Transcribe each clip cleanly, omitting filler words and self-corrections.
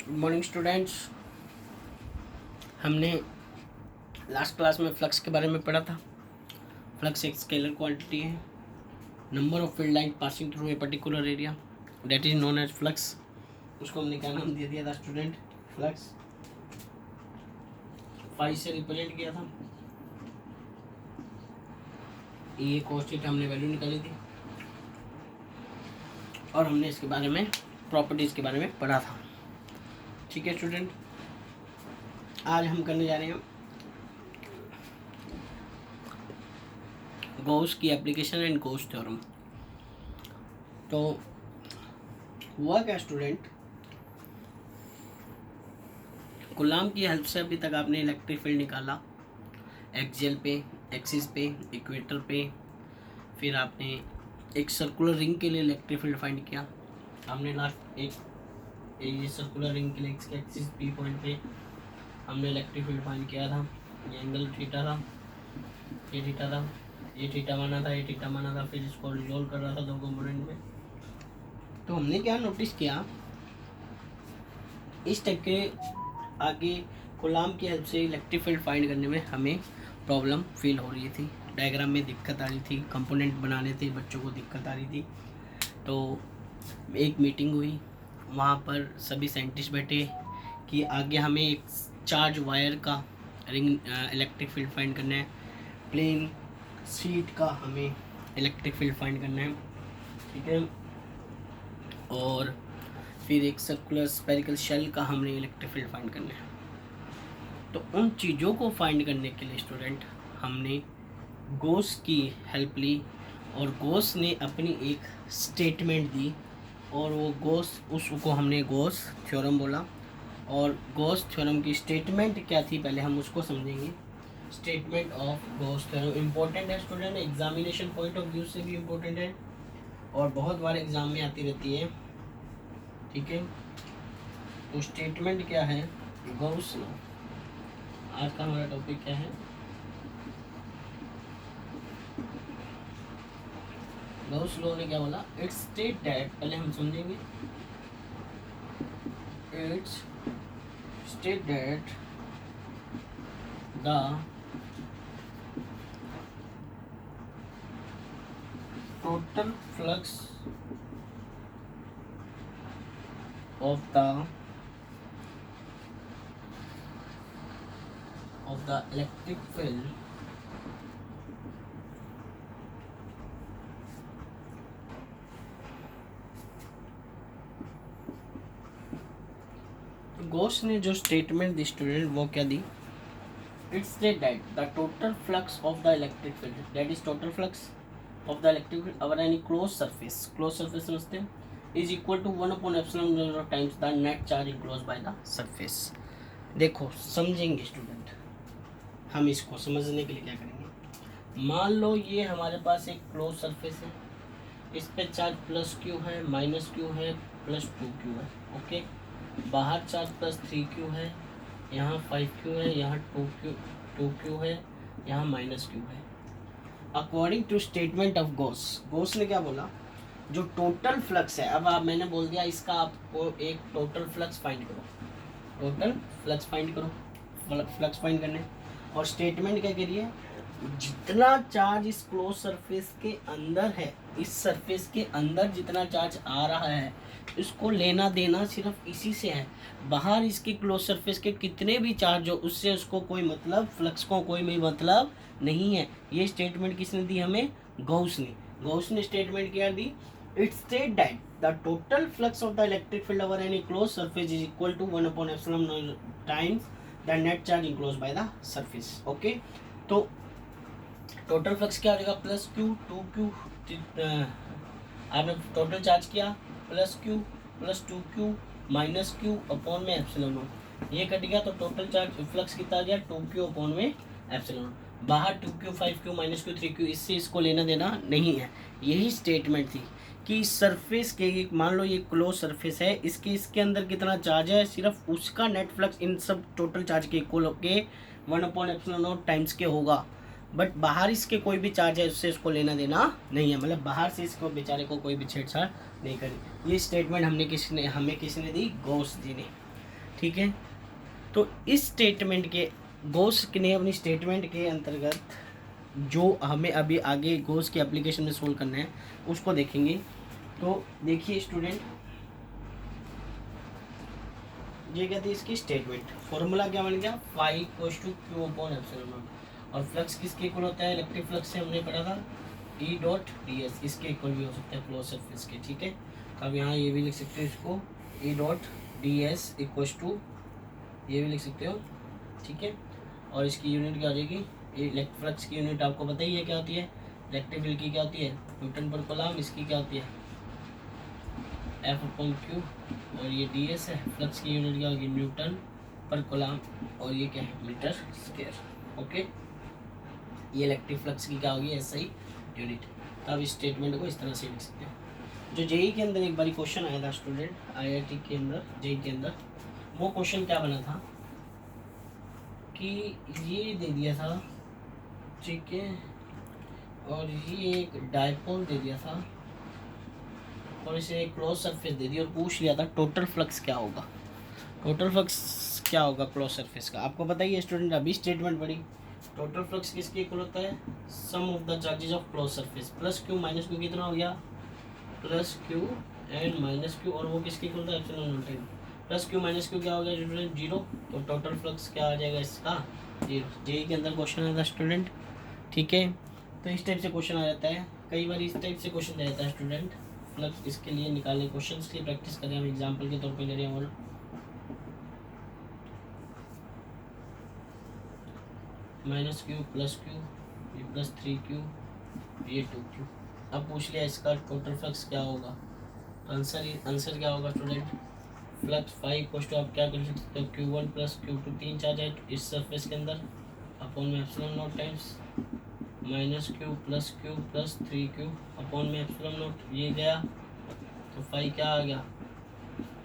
Good morning students. हमने last class में flux के बारे में पढ़ा था। फ्लक्स एक स्केलर क्वांटिटी है, number of field line passing through a particular area that is known as flux. उसको हमने क्या नाम दे दिया था स्टूडेंट? फ्लक्स। फाई से रिप्रेजेंट किया था। ये कॉस्ट हमने वैल्यू निकाली थी और हमने इसके बारे में प्रॉपर्टीज़ के बारे में पढ़ा था। ठीक है स्टूडेंट, आज हम करने जा रहे हैं गॉस की एप्लीकेशन एंड गॉस थ्योरम। तो हुआ क्या स्टूडेंट, कूलाम की हेल्प से अभी तक आपने इलेक्ट्रिक फील्ड निकाला एक्सियल पे, एक्सिस पे, इक्वेटर पे। फिर आपने एक सर्कुलर रिंग के लिए इलेक्ट्रिक फील्ड फाइंड किया। हमने लास्ट एक ये सर्कुलर रिंग के लिए एक्सिस पी पॉइंट पे हमने इलेक्ट्रिक फील्ड फाइंड किया था। ये एंगल थीटा था, ये थीटा था, ये थीटा माना था, ये थीटा माना था। फिर इसको रिजोल्व कर रहा था दो कंपोनेंट में। तो हमने क्या नोटिस किया, इस टाइप के आगे कूलाम की हेल्प से इलेक्ट्रिक फील्ड फाइंड करने में हमें प्रॉब्लम फील हो रही थी, डायग्राम में दिक्कत आ रही थी, कंपोनेंट बनाने थे बच्चों को दिक्कत आ रही थी। तो एक मीटिंग हुई, वहाँ पर सभी साइंटिस्ट बैठे कि आगे हमें एक चार्ज वायर का रिंग इलेक्ट्रिक फील्ड फाइंड करना है, प्लेन शीट का हमें इलेक्ट्रिक फील्ड फाइंड करना है। ठीक है, और फिर एक सर्कुलर स्फेरिकल शेल का हमने इलेक्ट्रिक फील्ड फाइंड करना है। तो उन चीज़ों को फाइंड करने के लिए स्टूडेंट हमने गॉस की हेल्प ली और गॉस ने अपनी एक स्टेटमेंट दी और वो गॉस उसको हमने गॉस थ्योरम बोला। और गॉस थ्योरम की स्टेटमेंट क्या थी पहले हम उसको समझेंगे। Statement of Gauss theorem important है student, examination point of view से भी इम्पोर्टेंट है और बहुत बार एग्जाम में आती रहती है। ठीक है, तो स्टेटमेंट क्या है? Gauss law. आज का हमारा टॉपिक क्या है? गॉस लॉ ने क्या बोला? इट्स स्टेट दैट, पहले हम समझेंगे, it's state that the total flux of the electric field Gauss ने जो स्टेटमेंट दी स्टूडेंट वो क्या दी? It's state that the total flux of the electric field, that is total flux of the electric field over any closed surface समझते हैं, is equal to 1/epsilon times the net charge enclosed by the surface। देखो समझेंगे student, हम इसको समझने के लिए क्या करेंगे। मान लो ये हमारे पास एक क्लोज सरफेस है, इस पे चार्ज प्लस क्यू है, माइनस क्यू है, प्लस 2q है। ओके, बाहर चार्ज प्लस 3q है, यहाँ 5q है, यहाँ 2q है, यहाँ माइनस q है। According to statement of Gauss, Gauss ने क्या बोला? जो टोटल फ्लक्स है, अब आप मैंने बोल दिया इसका आपको एक टोटल फ्लक्स फाइंड करो, टोटल फ्लक्स फाइंड करो, फ्लक्स फाइंड करने। और स्टेटमेंट क्या कह रही है? जितना चार्ज इस क्लोज सरफेस के अंदर है, इस सरफेस के अंदर जितना चार्ज आ रहा है इसको लेना देना सिर्फ इसी से है। बाहर इसके क्लोज सरफेस के कितने भी चार्ज हो उससे उसको कोई मतलब, फ्लक्स को कोई भी मतलब नहीं है। ये स्टेटमेंट किसने दी हमें? गॉस ने। गॉस ने स्टेटमेंट क्या दी? It state that the total flux of the electric field over any close surface is equal to 1/epsilon times the net charge enclosed by the surface. Okay, तो total flux क्या हो जाएगा? Plus q, 2q, आपने total charge किया, plus q plus 2q minus q upon में epsilon naught, ये cut गया तो टोटल चार्ज फ्लक्स कितना आ गया? 2q अपॉन में एप्सिलॉन नॉट। बाहर 2q, 5q, minus q, 3q, इससे इसको लेना देना नहीं है। यही स्टेटमेंट थी कि सरफेस के, मान लो ये क्लोज सरफेस है, इसके अंदर कितना चार्ज है, सिर्फ उसका नेट फ्लक्स इन सब टोटल चार्ज के इक्वल होके 1/epsilon टाइम्स के होगा। बट बाहर इसके कोई भी चार्ज है उससे इसको लेना देना नहीं है, मतलब बाहर से इसको बेचारे को कोई भी छेड़छाड़ नहीं करी। ये स्टेटमेंट हमें किसने दी? गॉस जी ने। ठीक है। तो इस स्टेटमेंट के गॉस ने अपनी स्टेटमेंट के अंतर्गत जो हमें अभी आगे गॉस की एप्लीकेशन में सोल्व करना है उसको देखेंगे। तो देखिए स्टूडेंट, ये क्या थी इसकी स्टेटमेंट, फॉर्मूला क्या बन गया, phi equals to Q upon epsilon naught. और फ्लक्स किसके इक्वल होता है, इलेक्ट्रिक फ्लक्स से हमने पढ़ा था ई डॉट डी एस, इसके इक्वल भी हो सकता है क्लोज सरफेस के, ठीक है। तो अब यहाँ ये भी लिख सकते हो इसको, E dot D S equals to, ये भी लिख सकते हो, ठीक है। और इसकी यूनिट क्या हो जाएगी, इलेक्ट्रिक फ्लक्स की यूनिट आपको पता ही है क्या होती है, इलेक्ट्रिक फील्ड की क्या होती है, न्यूटन पर कूलम, इसकी क्या होती है एफ अपॉन क्यू, और ये डी एस है, फ्लक्स की यूनिट क्या होगी न्यूटन पर कूलम, और ये क्या है मीटर स्क्वायर, ओके। ये इलेक्ट्रिक फ्लक्स की क्या होगी ऐसा ही यूनिट। तो अब इस स्टेटमेंट को इस तरह से लिख सकते हैं। जो जेई के अंदर एक बार क्वेश्चन आया था स्टूडेंट, आईआईटी के अंदर जेई के अंदर, वो क्वेश्चन क्या बना था कि ये दे दिया था, ठीक है, और ये एक डायपोल दे दिया था और इसे एक क्लोज सरफेस दे दी और पूछ लिया था टोटल फ्लक्स क्या होगा, टोटल फ्लक्स क्या होगा क्लोज सरफेस का। आपको पता ही है स्टूडेंट, अभी स्टेटमेंट पढ़ी, टोटल फ्लक्स किसके इक्वल होता है, sum of the charges of close surface plus q minus q, कितना हो गया plus q and minus q, और वो किसके इक्वल होता है epsilon naught n, plus q minus q क्या हो गया स्टूडेंट जीरो, तो टोटल फ्लक्स क्या आ जाएगा इसका जीरो। जेई के अंदर क्वेश्चन आया था स्टूडेंट, ठीक है। तो इस टाइप से क्वेश्चन आ जाता है, कई बार इस टाइप से क्वेश्चन दे जाता है स्टूडेंट, फ्लक्स इसके लिए निकालने क्वेश्चंस की प्रैक्टिस करें हम, एग्जांपल के तौर पे ले रहे हैं और माइनस क्यू प्लस क्यू, ये प्लस 3 क्यू, ये 2 क्यू। अब पूछ लिया इसका टोटल फ्लक्स क्या होगा, तो आंसर क्या होगा स्टूडेंट, फ्लक्स 5 कोस्ट आप क्या कर सकते हो Q1 प्लस Q2, 3 चार्ज है इस सरफेस के अंदर, अपॉन में epsilon not times minus Q plus 3 Q upon में एप्सिलॉन नॉट, ये गया तो 5 क्या आ गया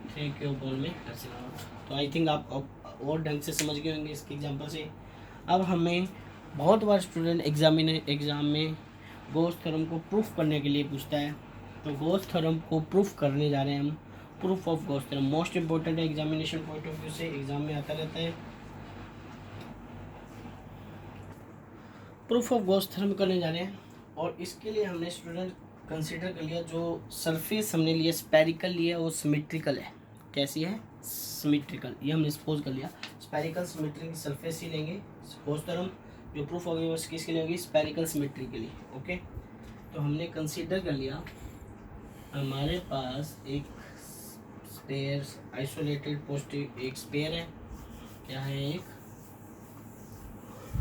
3 क्यू अपॉन में एप्सिलॉन नॉट। तो आई थिंक आप और ढंग से समझ गए होंगे इसके एग्जांपल से। अब हमें बहुत बार स्टूडेंट एग्जाम में गॉस थ्योरम को प्रूफ करने के लिए पूछता है, तो गॉस थ्योरम को प्रूफ करने जा रहे हैं हम, proof of Gauss theorem most important है एग्जामिनेशन पॉइंट ऑफ व्यू से, एग्जाम में आता रहता है। प्रूफ ऑफ गॉस थ्योरम करने जा रहे हैं और इसके लिए हमने स्टूडेंट कंसीडर कर लिया जो सरफेस हमने लिया स्पेरिकल लिया वो सिमेट्रिकल है, कैसी है सिमेट्रिकल, ये हमने सपोज कर लिया स्पेरिकल सिमेट्रिक सरफेस ही लेंगे गॉस थ्योरम, जो प्रूफ होगी वो किसके लिए होगी स्पेरिकल सिमेट्री के लिए, ओके। तो हमने कंसीडर कर लिया हमारे पास एक स्पेयर आइसोलेटेड पॉजिटिव एक स्पेयर है, क्या है एक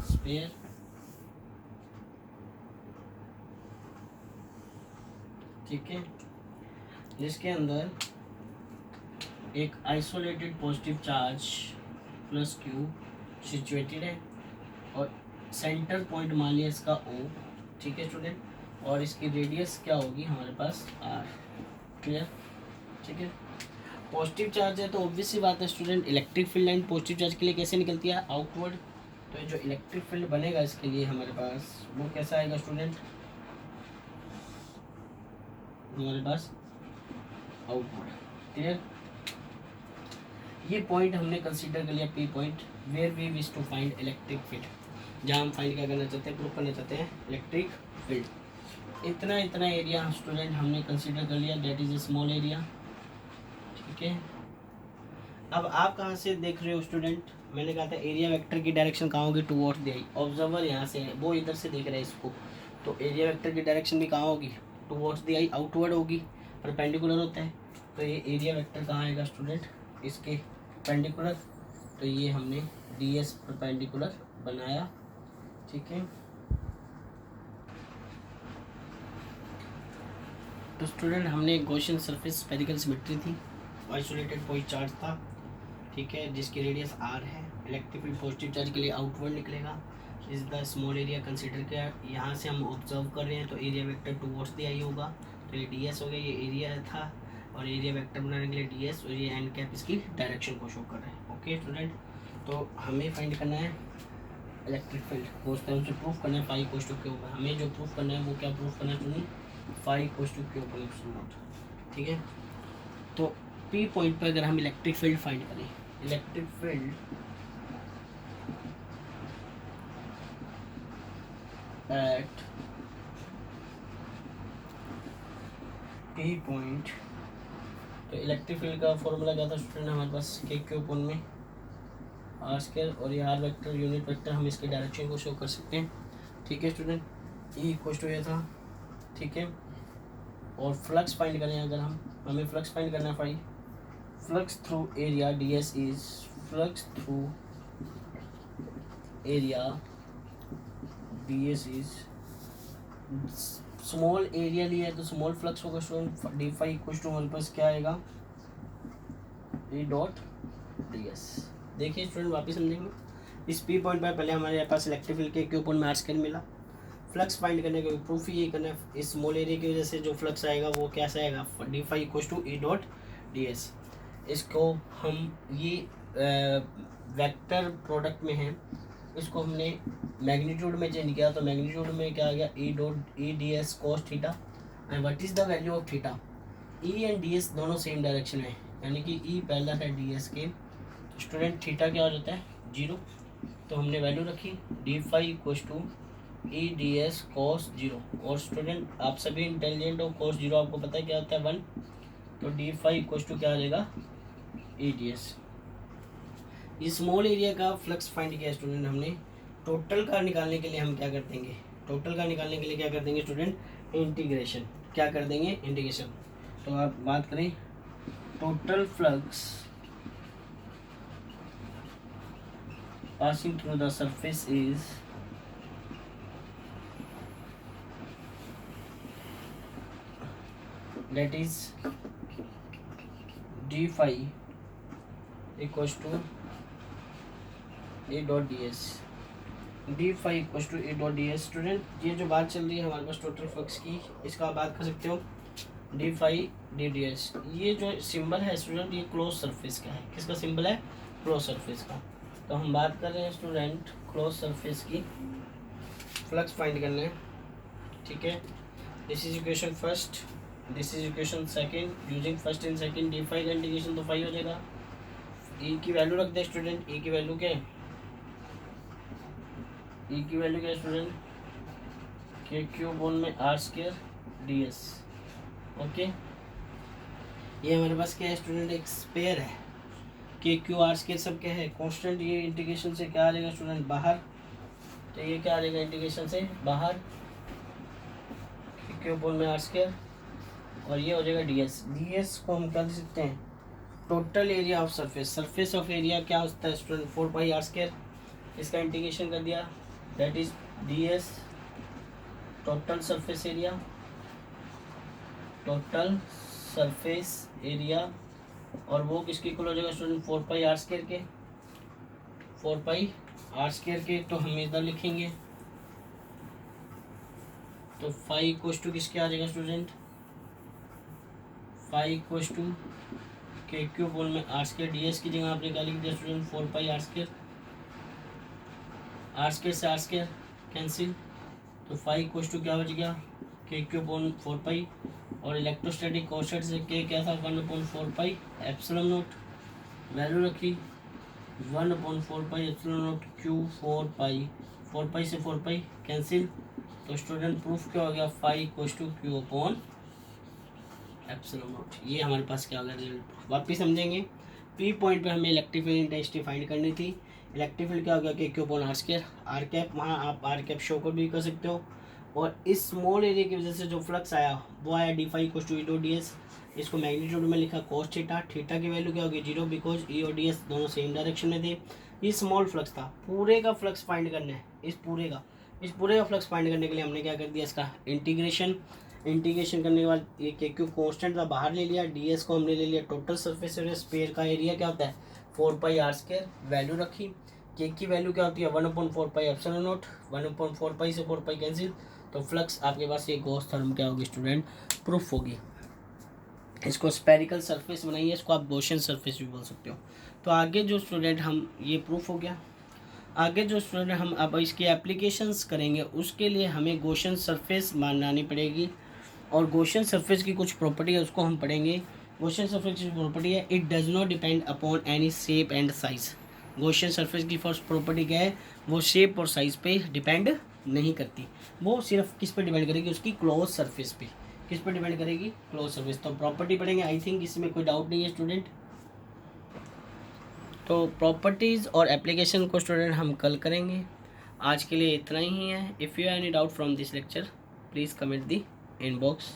स्पेयर, ठीक है, जिसके अंदर एक isolated positive charge plus Q situated है और सेंटर पॉइंट मान लिया इसका O, ठीक है स्टूडेंट, और इसकी रेडियस क्या होगी हमारे पास R, क्लियर, ठीक है। पॉजिटिव चार्ज है तो ऑब्वियस सी बात है student, electric field line positive charge के लिए कैसे निकलती है आउटवर्ड, तो जो इलेक्ट्रिक फील्ड बनेगा इसके लिए हमारे पास वो कैसा आएगा स्टूडेंट, हमारे पास आउटवर्ड, क्लियर। ये पॉइंट हमने कंसीडर कर लिया P point, where we wish to find electric field, जहाँ हम फाइंड क्या करना चाहते हैं प्रूव करना चाहते हैं इलेक्ट्रिक फील्ड। इतना एरिया स्टूडेंट हमने कंसीडर कर लिया, that is a small area, ठीक है। अब आप कहाँ से देख रहे हो स्टूडेंट, मैंने कहा था एरिया वेक्टर की डायरेक्शन कहाँ होगी टुवर्ड्स द आई, ऑब्जर्वर यहाँ से है वो इधर से देख रहे हैं इसको, तो एरिया वेक्टर की डायरेक्शन भी कहाँ होगी टुवर्ड्स द आई, आउटवर्ड होगी, परपेंडिकुलर होता है, तो ये एरिया वेक्टर कहाँ आएगा स्टूडेंट इसके परपेंडिकुलर, तो ये हमने ds परपेंडिकुलर बनाया, ठीक है। तो स्टूडेंट हमने गॉसियन सरफेस स्फेरिकल सिमेट्री थी, आइसोलेटेड पॉइंट चार्ज था, ठीक है, जिसकी रेडियस r है, इलेक्ट्रिक फील्ड पॉजिटिव चार्ज के लिए आउटवर्ड निकलेगा, is the small area consider किया, यहाँ से हम ऑब्जर्व कर रहे हैं तो एरिया वेक्टर टुवर्ड्स द आई होगा, तो ये ds हो गया, ये एरिया था और एरिया वेक्टर बनाने के लिए ds और ये एंड कैप इसकी डायरेक्शन को शो कर रहे हैं, ओके स्टूडेंट। तो हमें फाइंड करना है इलेक्ट्रिक फील्ड, गॉस थ्योरम से प्रूफ करना है फाई इक्वल्स टू क्यू, हमें जो प्रूफ करना है वो क्या प्रूफ करना है student phi equals to Q upon epsilon naught, ठीक है। तो P पॉइंट पर अगर हम इलेक्ट्रिक फील्ड फाइंड करें, electric field at P point. तो इलेक्ट्रिक फील्ड का फॉर्मूला क्या था स्टूडेंट हमारे पास, के क्यू अपन में आर स्क्वायर, और ये आर वेक्टर यूनिट वेक्टर, हम इसके डायरेक्शन को शो कर सकते हैं। ठीक है स्टूडेंट, ई इक्वल टू ये था। ठीक है, और फ्लक्स फाइंड करें अगर हमें फ्लक्स फाइंड करना है phi flux through area D S is flux through area D S is small area लिया है तो स्मॉल फ्लक्स होगा student, D phi equal to हमारे पास क्या आएगा, ई डॉट डी एस। देखिए स्टूडेंट वापस समझेंगे, इस पी पॉइंट पर पहले हमारे पास इलेक्ट्रिक फील्ड के क्यू पॉइंट में आर स्क्वायर मिला। फ्लक्स फाइंड करने का प्रूफ ही ये करना है, इस स्मॉल एरिया की वजह से जो फ्लक्स आएगा वो कैसा आएगा, D phi equal to E dot D S. इसको हम ये वेक्टर प्रोडक्ट में है, इसको हमने मैग्नीट्यूड में चेंज किया तो मैग्नीट्यूड में क्या आ गया, E dot E D S cos theta. And what is the value of theta, E and D S दोनों सेम डायरेक्शन में, यानी कि ई पैरेलल है डी एस के। स्टूडेंट थीटा क्या हो जाता है, 0, तो हमने वैल्यू रखी D phi equal to E D S cos 0। और स्टूडेंट आप सभी इंटेलिजेंट हो, कॉस 0 आपको पता है क्या होता है 1, तो डी फाई इक्वल टू क्या आ जाएगा, ई डी एस। इस स्मॉल एरिया का फ्लक्स फाइंड किया स्टूडेंट हमने, टोटल का निकालने के लिए हम क्या कर देंगे, टोटल का निकालने के लिए क्या कर देंगे स्टूडेंट, इंटीग्रेशन। क्या कर देंगे, इंटीग्रेशन। तो आप बात करें total flux passing through the surface is that is d phi equals to a dot ds, d phi equals to a dot ds। Student ये जो बात चल रही है हमारे पास टोटल फ्लक्स की, इसका आप बात कर सकते हो d phi d ds। ये जो सिंबल है स्टूडेंट ये क्लोज सरफेस का है, किसका सिंबल है, क्लोज सरफेस का। तो हम बात कर रहे हैं स्टूडेंट क्लोज सरफेस की, फ्लक्स फाइंड करना है। ठीक है, this is equation first, this is equation second, using first and second D phi का इंटीग्रेशन तो फाई हो जाएगा। ई की वैल्यू रख दे स्टूडेंट, ई की वैल्यू क्या है, ई की वैल्यू क्या है स्टूडेंट, के क्यूब वन में R square D S. Okay, ये हमारे पास क्या है स्टूडेंट, एक स्पेयर है, के क्यू आर स्क्वायर सब क्या है कांस्टेंट। ये इंटीग्रेशन से क्या आ जाएगा स्टूडेंट, बाहर, तो ये क्या आ जाएगा इंटीग्रेशन से बाहर, के क्यू बोल में आर स्क्वायर, और ये हो जाएगा डी एस। डी एस को हम क्या दे सकते हैं, total area of surface, surface of area क्या होता है स्टूडेंट, 4 पाई आर स्क्वायर। इसका इंटीग्रेशन कर दिया, that is D S total surface area, total surface area, और वो किसकी इक्वल हो जाएगा स्टूडेंट, 4 पाई आर स्क्वायर के, 4 पाई आर स्क्वायर के। तो हम इधर लिखेंगे तो फाई इक्वल टू किसके आ जाएगा स्टूडेंट, फाई इक्वल टू के क्यू बोल में आर स्क्वायर, डी एस की जगह आपने क्या लिख दिया student, 4 pi R square, R square से आर स्क्वायर कैंसिल, तो फाई इक्वल टू क्या हो जाएगा, के क्यू बोल 4 पाई, और इलेक्ट्रोस्टैटिक कांस्टेंट से के क्या था 1/4 पाई एप्सिलॉन नॉट, वैल्यू रखी 1/4 pi epsilon naught Q 4 pi, 4 pi से 4 पाई कैंसिल, तो स्टूडेंट प्रूफ क्या हो गया, phi equal to Q upon epsilon naught. ये हमारे पास क्या हो गया रिजल्ट। वापिस समझेंगे, पी पॉइंट पे हमें इलेक्ट्रिक फील्ड इंटेंसिटी फाइंड करनी थी। इलेक्ट्रिक फील्ड क्या हो गया, K Q upon R square, R cap, वहाँ आप आर कैप शो कर भी कर सकते हो। और इस स्मॉल एरिया की वजह से जो फ्लक्स आया वो आया D phi equal to E dot D S. इसको मैग्नीट्यूड में लिखा कॉस थीटा, थीटा की वैल्यू क्या होगी 0, बिकॉज ई और डी एस दोनों सेम डायरेक्शन में थे। ये स्मॉल फ्लक्स था, पूरे का फ्लक्स फाइंड करना है, इस पूरे का फ्लक्स फाइंड करने के लिए हमने क्या कर दिया, इसका इंटीग्रेशन करने के बाद ये के क्यू कॉन्स्टेंट था बाहर ले लिया, डी एस को हमने ले लिया टोटल सरफेस एरिया, स्पेयर का एरिया क्या होता है 4 पाई आर स्क्वायर, वैल्यू रखी, के की वैल्यू क्या होती है 1/4 पाई एप्सिलॉन नॉट, 1/4 पाई से 4 पाई कैंसिल, तो फ्लक्स आपके पास ये गॉस थ्योरम क्या होगी स्टूडेंट, प्रूफ होगी। इसको स्पेरिकल सरफेस बनाइए, इसको आप गॉसियन सरफेस भी बोल सकते हो। तो आगे जो स्टूडेंट हम ये प्रूफ हो गया, आगे जो स्टूडेंट हम अब इसकी एप्लीकेशंस करेंगे उसके लिए हमें गॉसियन सरफेस बनानी पड़ेगी, और गॉसियन सरफेस की कुछ प्रॉपर्टी है उसको हम पढ़ेंगे। गॉसियन सरफेस की प्रॉपर्टी है, it does not depend upon any shape and size. Gaussian surface की फर्स्ट प्रॉपर्टी क्या है, वो शेप और साइज पे डिपेंड नहीं करती, वो सिर्फ किस पे डिपेंड करेगी, उसकी क्लोज सरफेस पे। किस पे डिपेंड करेगी, क्लोज सरफेस। तो प्रॉपर्टी पढ़ेंगे, आई थिंक इसमें कोई डाउट नहीं है स्टूडेंट। तो प्रॉपर्टीज़ और एप्लीकेशन को स्टूडेंट हम कल करेंगे। आज के लिए इतना ही है। If you have any doubt from this lecture, please comment the inbox.